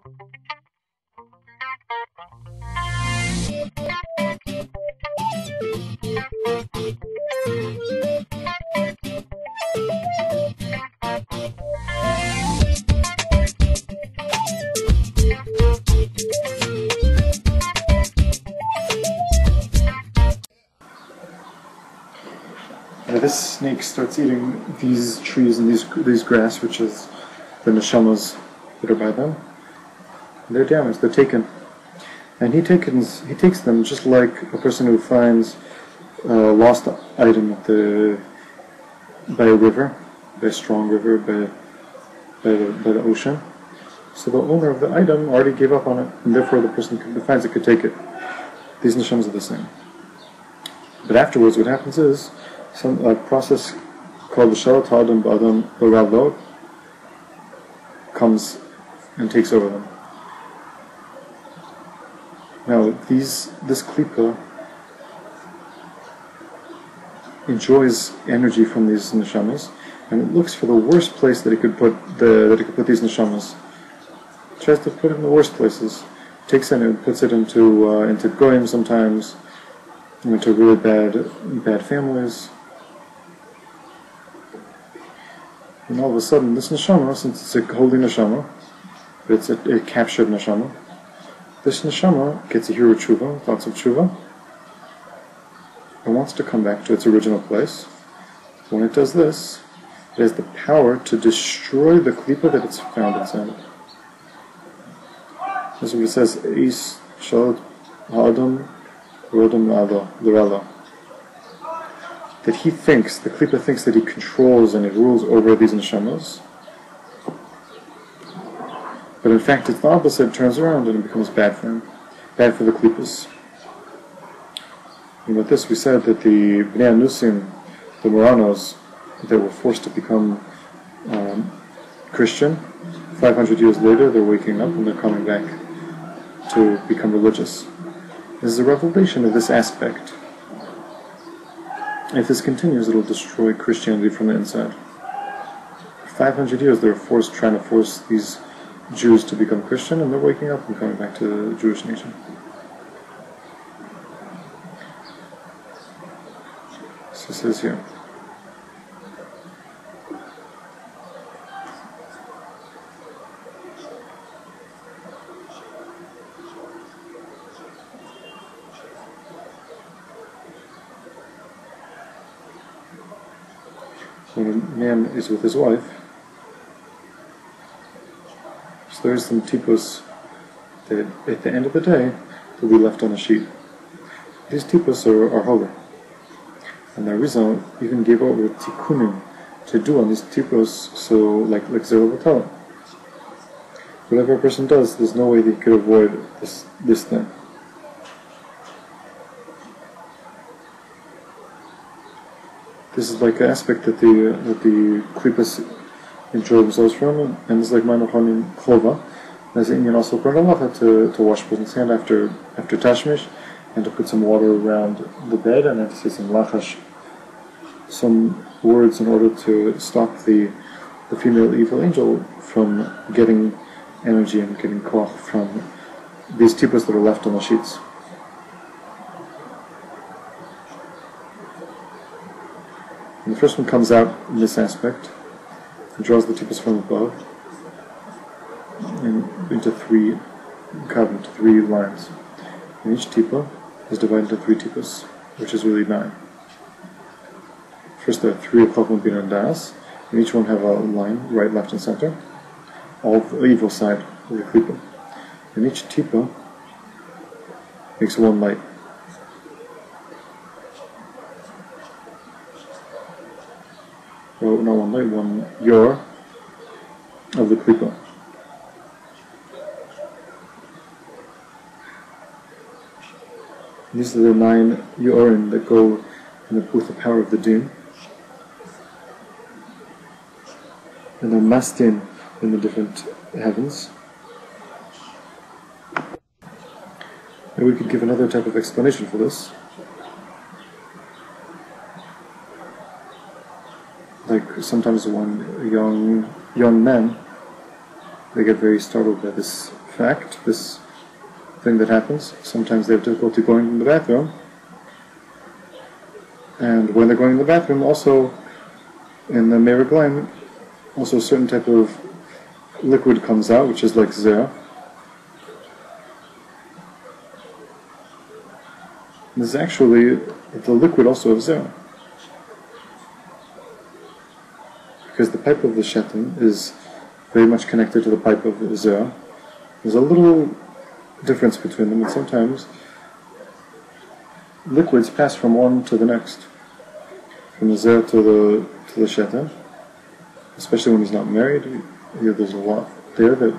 Now this snake starts eating these trees and these grass, which is the neshamas that are by them. And they're damaged, they're taken. And he takes them just like a person who finds a lost item by a river, by a strong river, by the ocean. So the owner of the item already gave up on it, and therefore the person who finds it could take it. These neshamas are the same. But afterwards, what happens is a process called the Shalat Ha'adam Ba'adam B'Ravlo comes and takes over them. Now, this klipa enjoys energy from these neshamas, and it looks for the worst place that it could put these neshamas. It tries to put it in the worst places. It takes it and puts it into goyim sometimes, into really bad families. And all of a sudden, this neshama, since it's a holy neshama, but it's a captured neshama, this neshama gets a hero tshuva, thoughts of tshuva, and wants to come back to its original place. When it does this, it has the power to destroy the klipa that it's found inside it. That's what it says, Eis Shalat Ha'adam Rodam L'Rala. That he thinks, the klipa thinks that he controls and he rules over these neshamas. But in fact, it's the opposite. It turns around and it becomes bad for him, bad for the klipas. And with this, we said that the Bnei Anusim, the Moranos, that were forced to become Christian, 500 years later, they're waking up and they're coming back to become religious. This is a revelation of this aspect. If this continues, it'll destroy Christianity from the inside. For 500 years, they were trying to force these Jews to become Christian, and they're waking up and coming back to the Jewish nation. So it says here. When a man is with his wife, so there's some tipos that at the end of the day will be left on a sheet. These tipos are holy. And the Rizal even gave over tikkunim to do on these tipos, so like Zerah. Whatever a person does, there's no way that he could avoid this thing. This is like an aspect that the klipas enjoy themselves from, and it's like Ma'anochonim Chlova. There's an Indian also brought halacha to wash a person's hand after tashmish, and to put some water around the bed, and then to say some lachash, some words in order to stop the female evil angel from getting energy and getting koch from these tipos that are left on the sheets. And the first one comes out in this aspect, and draws the tipos from above, and into three lines. And each tipa is divided into 3 tipos, which is really 9. First there are 3 of Chachma Bina and Das, and each one have a line, right, left, and center, all the evil side of the klipa. And each tipa makes 1 light. Well, not 1 light, 1 yor of the klipa. These are the 9 yorim that go with the power of the din. And they're mastin in the different heavens. And we could give another type of explanation for this. Like sometimes when young men, they get very startled by this fact, this thing that happens. Sometimes they have difficulty going to the bathroom. And when they're going to the bathroom, also in the Meriglaim, also a certain type of liquid comes out, which is like zera. This is actually the liquid also of zera. Because the pipe of the shetim is very much connected to the pipe of the zera. There's a little difference between them, and sometimes liquids pass from one to the next, from the zera to the shetim. Especially when he's not married, there's a lot there that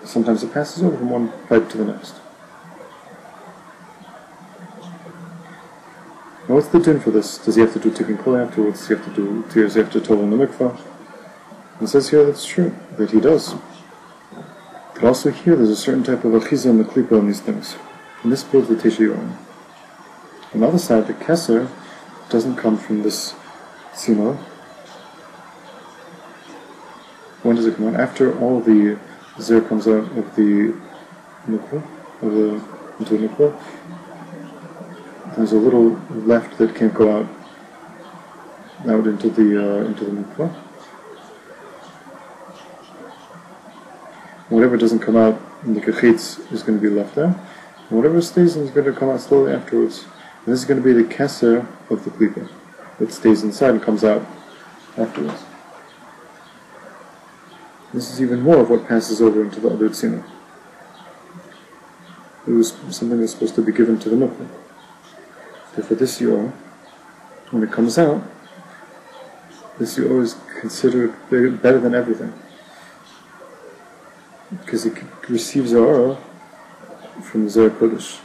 sometimes it passes over from one pipe to the next. Now what's the din for this? Does he have to do tikkun kol afterwards? Does he have to do tears after tov in the mikvah? It says here that's true, that he does. But also here there's a certain type of achiza in the klipa in these things. And this builds the Tesha Yorim. On the other side, the keser doesn't come from this tzino. When does it come out? After all the zer comes out of the mikvah, into the mikvah, there's a little left that can't go out into the mikvah. Whatever doesn't come out in the kachitz is going to be left there. And whatever stays in is going to come out slowly afterwards. And this is going to be the keser of the klipa that stays inside and comes out afterwards. This is even more of what passes over into the other tzina. It was something that's supposed to be given to the mikvah. Therefore this yor, when it comes out, this yor is considered better than everything. Because it receives aura from the Zohar Kodesh.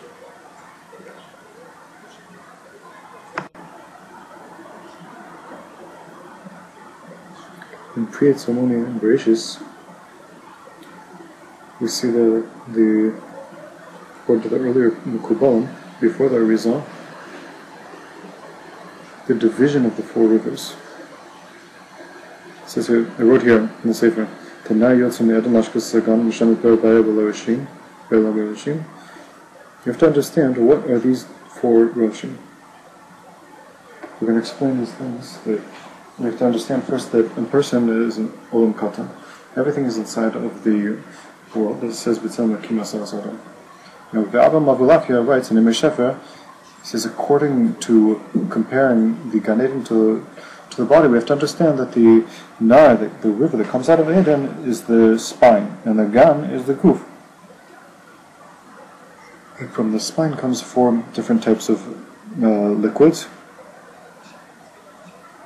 In Priyat Arsmoni and Bereshis, we see the according to the earlier Mekubalim, before the Arizal, the division of the four rivers. It says here, I wrote here in the Sefer, you have to understand what are these four roshim. We're going to explain these things. That we have to understand first that a person is an olam katan. Everything is inside of the world. It says b'tzalma kimas al. Now the Abba Mavulafia writes in Emir Shefer, he says according to comparing the Gan Eden to the body, we have to understand that the nar, the river that comes out of Eden, is the spine, and the gan is the guf. And from the spine comes four different types of liquids.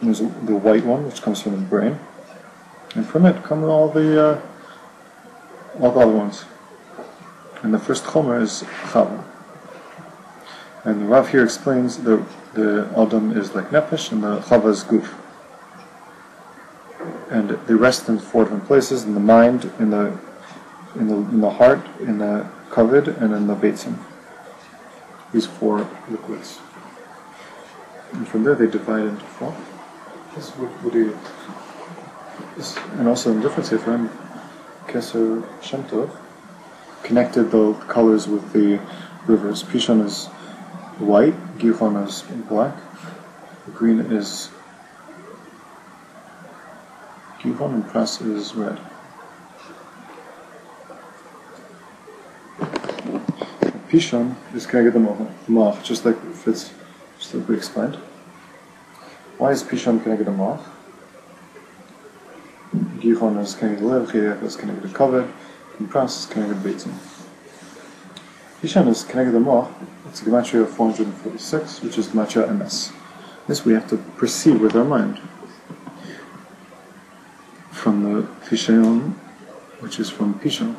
There's the white one, which comes from the brain, and from it come all the other ones. And the first chomer is chava. And the Rav here explains the Adam is like nefesh, and the chava is guf. And they rest in four different places: in the mind, in the heart, in the kavod, and in the beitzim. These four liquids. And from there they divide into four. This would be, and also in different sefer, Keser Shem Tov connected the colors with the rivers. Pishon is white, Gihon is black, green is Gihon, and Pras is red. Pishon is Keged Mach, just like we explained. Why is Pishon Keged Mach? Gihon is Keged Lev, Chiyach is Keged Kavod, and Pras is Keged Beitzim. Pishon is Keged Mach. It's a gematria of 446, which is gematria MS. This we have to perceive with our mind. From the Fishayon, which is from Pishon.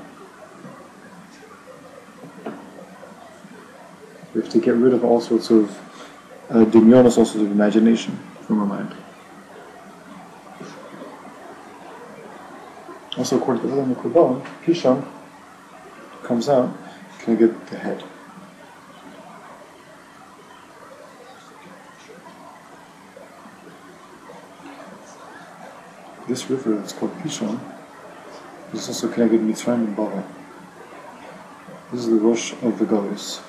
We have to get rid of all sorts of dimyonos, all sorts of imagination from our mind. Also, according to the Mekubalim, Pishon comes out, can I get the head? This river that's called Pishon is also connected to Mitzrayim and Babel. This is the Rosh of the Galus.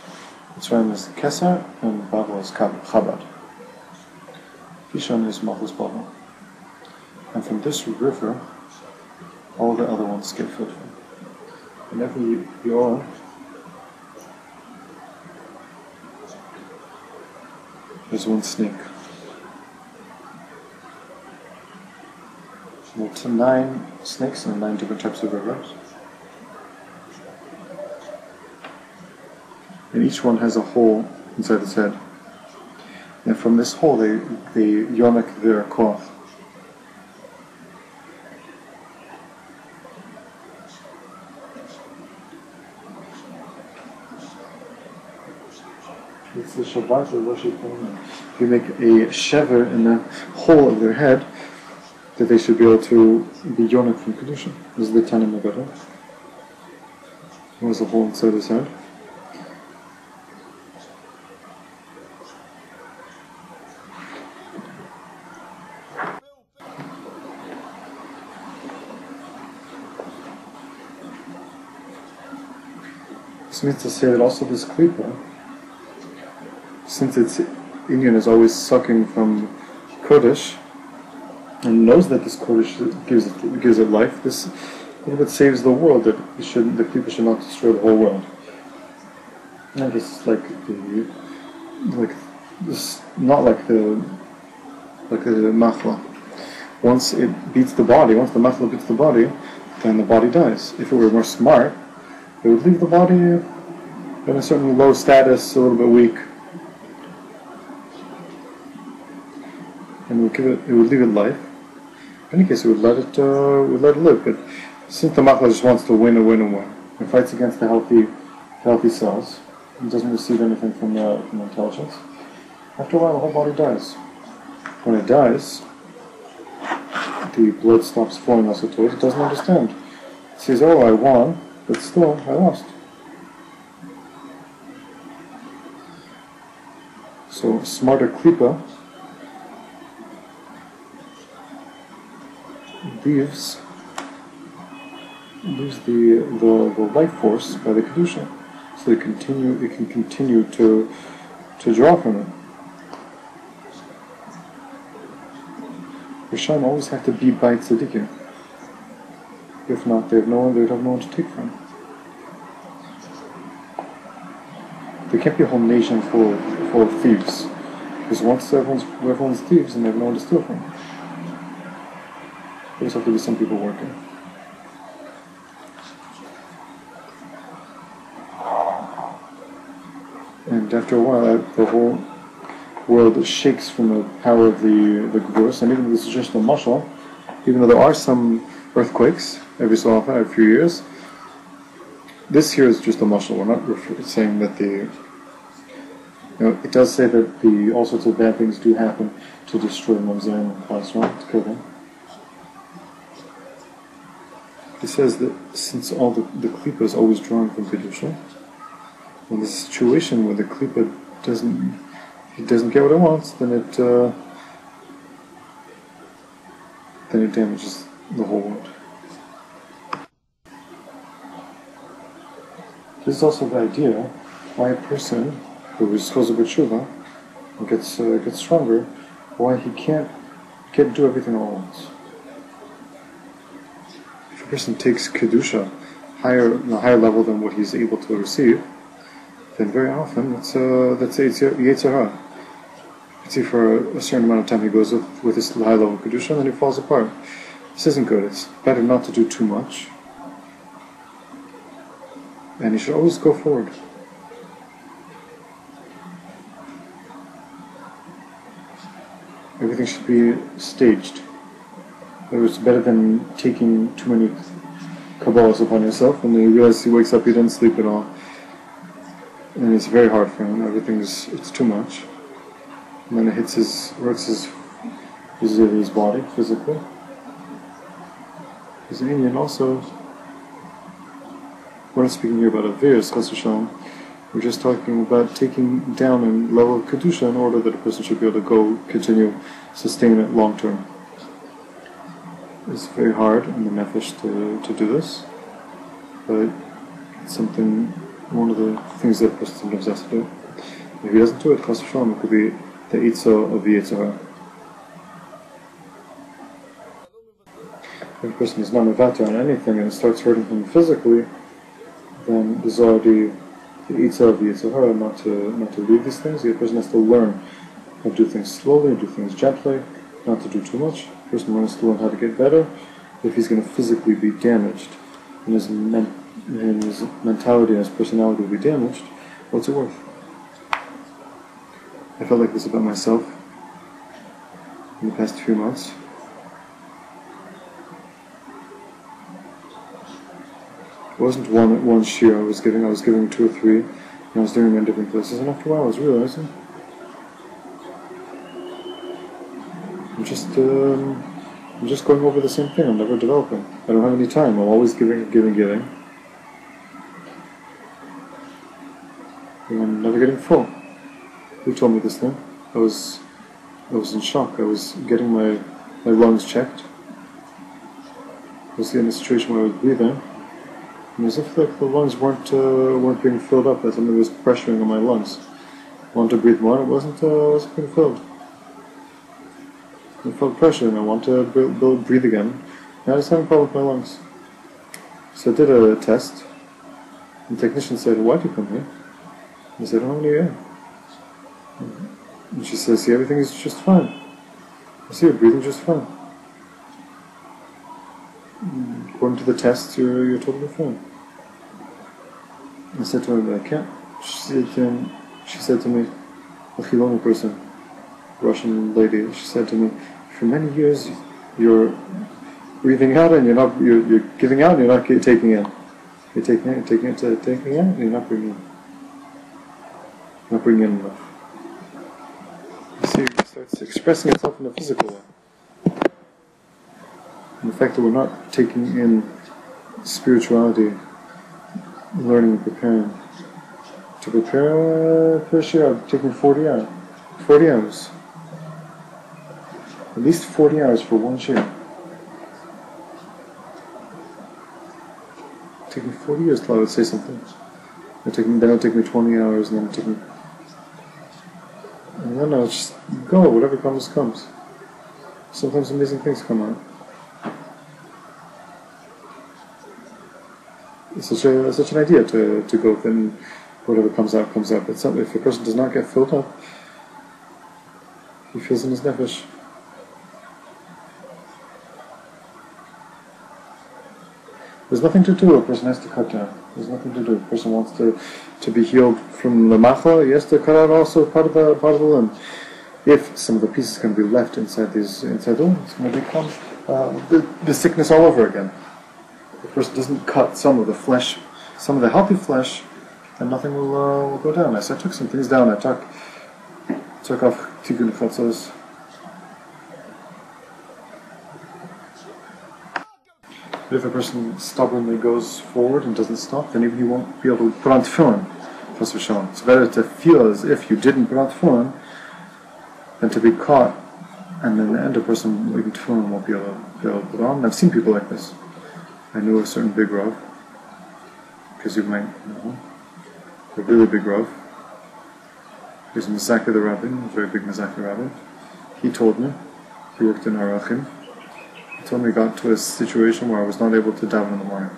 Mitzrayim is Keser and Babel is Chabad. Kishon is Malchus Babel. And from this river, all the other ones get filled from. Whenever you're there's one snake. There are 9 snakes and 9 different types of rivers. And each one has a hole inside its head. And from this hole they yonik their koach. It's the Shabbat of Rosh Hashanah. If you make a shever in the hole of their head, that they should be able to be yonik from Kedusha. This is the Tanim Megara. There was a hole inside his head. This means to say that also this klipa, since its Indian is always sucking from Kodesh, and knows that this Kodesh gives it life, this little bit saves the world, that the people should not destroy the whole world. And it's not like the machla. Once it beats the body, once the machla beats the body, then the body dies. If it were more smart, it would leave the body in a certain low status, a little bit weak, and it would leave it life. In any case, it would let it live. But since the machla just wants to win and win and win, and fights against the healthy cells, and doesn't receive anything from the intelligence, after a while the whole body dies. When it dies, the blood stops flowing also to it. It doesn't understand. It says, "Oh, I won, but still I lost." So smarter klipa leaves the life force by the kedusha, so it can continue to draw from it. Rishon always have to be by tzaddikim. If not, they would have no one to take from. There can't be a whole nation full of thieves, because once everyone's thieves and they have no one to steal from. There just have to be some people working. And after a while, the whole world shakes from the power of the Gvurus, and even though this is just a mashal, even though there are some earthquakes every so often, every few years, this here is just a mashal. We're not saying that it does say that all sorts of bad things do happen to destroy Mamzerim and Chasron, to kill them. It says that since all the klipa is always drawing from Kedusha, in this situation where the klipa doesn't get what it wants, then it damages the whole world. This is also the idea why a person who is choser b'tshuva gets stronger, why he can't do everything all at once. If a person takes kedusha on a higher level than what he's able to receive, then very often that's Yetzer Hara. You see, for a certain amount of time he goes with this high level of kedusha, and then he falls apart. This isn't good. It's better not to do too much, and you should always go forward. Everything should be staged. It's better than taking too many Kabbalahs upon yourself, and then you realize he wakes up, he didn't sleep at all, and it's very hard for him. It's too much, and then it hurts his body physically. Because in Indian also, we're not speaking here about Averis, Chas v'Shalom. We're just talking about taking down a level of kedusha in order that a person should be able to continue, sustain it long term. It's very hard in the nefesh to do this, but it's something one of the things that a person sometimes has to do. If he doesn't do it, chas v'shalom, it could be the Eitzah of the Yitzhar. If a person is not mevater on anything and it starts hurting him physically, then there's already the Eitzah of the Yitzhar not to leave these things. The person has to learn how to do things slowly, do things gently, not to do too much. The person learns to learn how to get better. If he's going to physically be damaged, and his mentality and his personality will be damaged, what's it worth? I felt like this about myself in the past few months. It wasn't one shiur I was giving 2 or 3, and I was doing them in different places, and after a while I was realizing I'm just going over the same thing. I'm never developing. I don't have any time. I'm always giving. And I'm never getting full. Who told me this thing? I was in shock. I was getting my lungs checked. I was in a situation where I was breathing, and as if like the lungs weren't being filled up, that something was pressuring on my lungs. I wanted to breathe more, and it wasn't being filled. I felt pressure, and I wanted to breathe again. And I was having a problem with my lungs. So I did a test. And the technician said, "Why did you come here?" I said, "I don't have any air." And she says, "See, everything is just fine. I see you're breathing just fine. According to the tests, you're totally fine." I said to her, "I can't." She said to me, a Chiloni person, Russian lady, she said to me, "For many years you're breathing out and you're giving out and you're not taking in. You're taking in, taking out, and you're not bringing in. Not bringing in enough." You see, it starts expressing itself in a physical way. And the fact that we're not taking in spirituality, learning and preparing. To prepare for a shiur, I'm taking 40 hours. 40 hours. At least 40 hours for one shiur. It's taking 40 years till I would say something. Then it'll take me 20 hours, and then it'll take me... And then I'll just go, whatever comes, comes. Sometimes amazing things come out. It's such an idea to go, then whatever comes out, comes out. But if a person does not get filled up, he feels in his nefesh. There's nothing to do. A person has to cut down. There's nothing to do. A person wants to be healed from the machla. He has to cut out also part of the limb. If some of the pieces can be left inside the limb, it's going to become the sickness all over again. If a person doesn't cut some of the flesh, some of the healthy flesh, then nothing will go down. So I took some things down. I took off tikkun chatzos. But if a person stubbornly goes forward and doesn't stop, then even he won't be able to put on tefillin. Chas v'shalom. It's better to feel as if you didn't put on tefillin than to be caught, and then the end a person even tefillin won't be able to put on. And I've seen people like this. I knew a certain big Rav, because you might know, a really big Rav. He was a Mazaki the Rabbin, a very big Mazaki Rabbin. He told me, he worked in Arachim. He told me he got to a situation where I was not able to daven in the morning.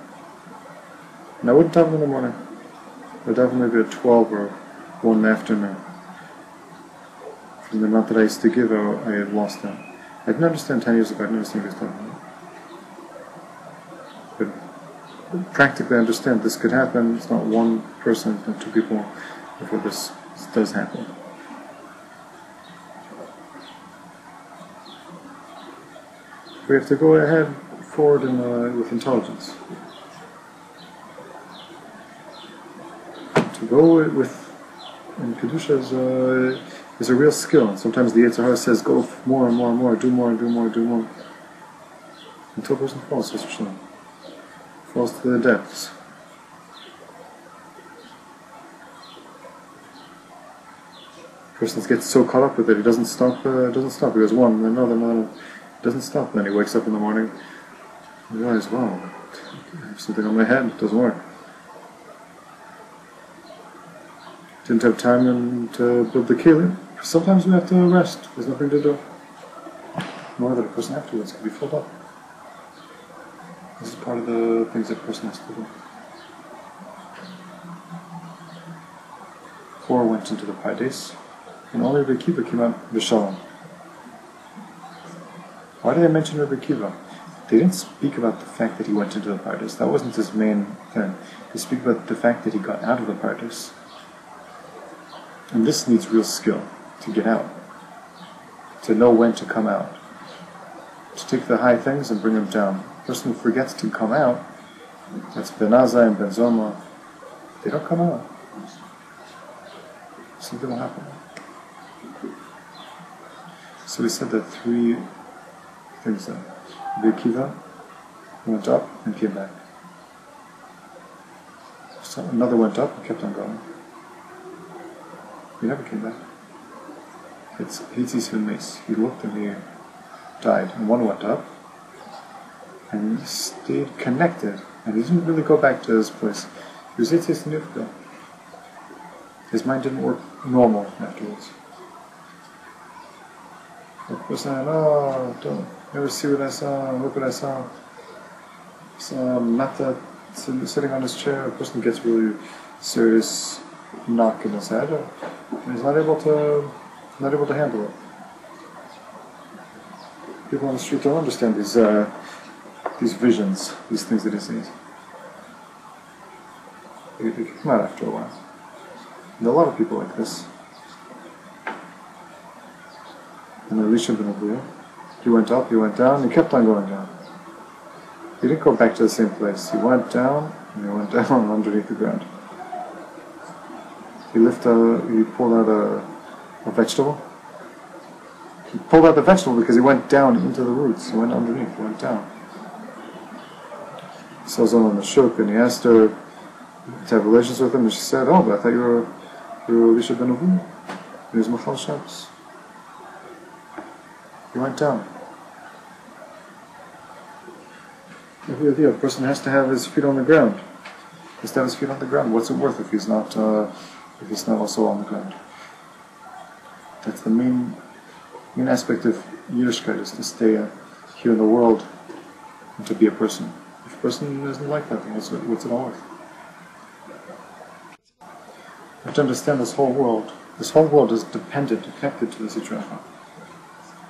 And I wouldn't daven in the morning. I would daven maybe at 12 or 1 in the afternoon. From the amount that I used to give, I had lost that. I didn't understand 10 years ago, I didn't understand what he was talking about. But practically I understand this could happen. It's not one person, it's not 2 people before this does happen. We have to go ahead forward with intelligence. To go with in Kedusha is a real skill. And sometimes the Yitzhar says, go more and more and more, do more and do more and do more. Until a person falls to the depths. The person gets so caught up with it, he doesn't stop. He goes one, then another. Doesn't stop. Then he wakes up in the morning and realizes, wow, I have something on my head. It doesn't work. didn't have time to build the kelim. Sometimes we have to rest. There's nothing to do. Nor that a person afterwards can be filled up. This is part of the things that a person has to do. 4 went into the Pardes, and only Rebbe Kiva came out B'Shalom. Why did they mention Rebbe Kiva? They didn't speak about the fact that he went into the Pardes. That wasn't his main thing. They speak about the fact that he got out of the Pardes. And this needs real skill, to get out. To know when to come out. To take the high things and bring them down. The person who forgets to come out, that's Ben Azai and Ben Zoma, they don't come out. Something will happen. So we said that 3 things there. Rebbe Akiva went up and came back. So another went up and kept on going. He never came back. It's Hitzis Mace. He looked and he died. And one went up and he stayed connected. And he didn't really go back to his place. He was Hitzis Nifka. His mind didn't work normal afterwards. The person, don't never see what I saw, look what I saw. So Mata sitting on his chair, a person gets really serious knock in his head, and he's not able to handle it. People on the street don't understand these visions, these things that he sees. They come out after a while. And a lot of people like this. And Elisha ben Abuya, he went up, he went down, he kept on going down. He didn't go back to the same place. He went down, and he went down underneath the ground. He pulled out a vegetable. He pulled out the vegetable because he went down into the roots. He went underneath, he went down. He saw someone on the shuk, and he asked her to have relations with him, and she said, "Oh, but I thought you were Elisha ben Abuya. He was Machal Shabbos." He went down. A person has to have his feet on the ground. He has to have his feet on the ground. What's it worth if he's not also on the ground? That's the main aspect of Yiddishkeit, is to stay here in the world and to be a person. If a person isn't like that, then what's it all worth? You have to understand this whole world. This whole world is dependent, connected to the Sitracha.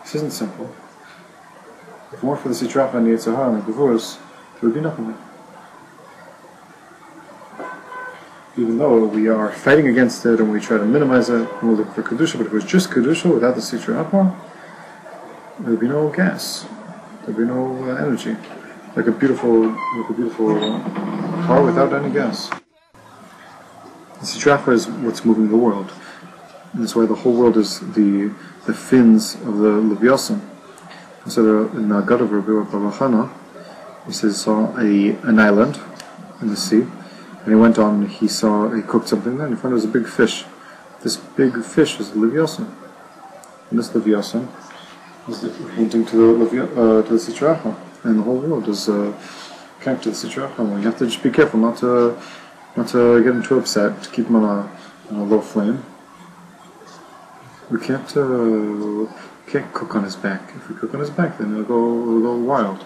This isn't simple. If it weren't for the Sitracha and the Yitzhahara and the Gevurus, there would be nothing there. Even though we are fighting against it and we try to minimize it, and we're looking for Kedusha, but if it was just Kedusha without the Sitracha, there would be no gas. There would be no energy. Like a beautiful car without any gas. The Sitracha is what's moving the world. And that's why the whole world is the fins of the Leviosan. So in the God of Rabbi Barachana, he says he saw an island in the sea, and he went on, he cooked something there, and he found there was a big fish. This big fish is the Leviosan. And this Leviosan is hinting to the Sitracha. And the whole world is connected to the Sitracha. And you have to just be careful not to get him too upset, to keep him on a low flame. We can't cook on his back. If we cook on his back, then it'll go wild.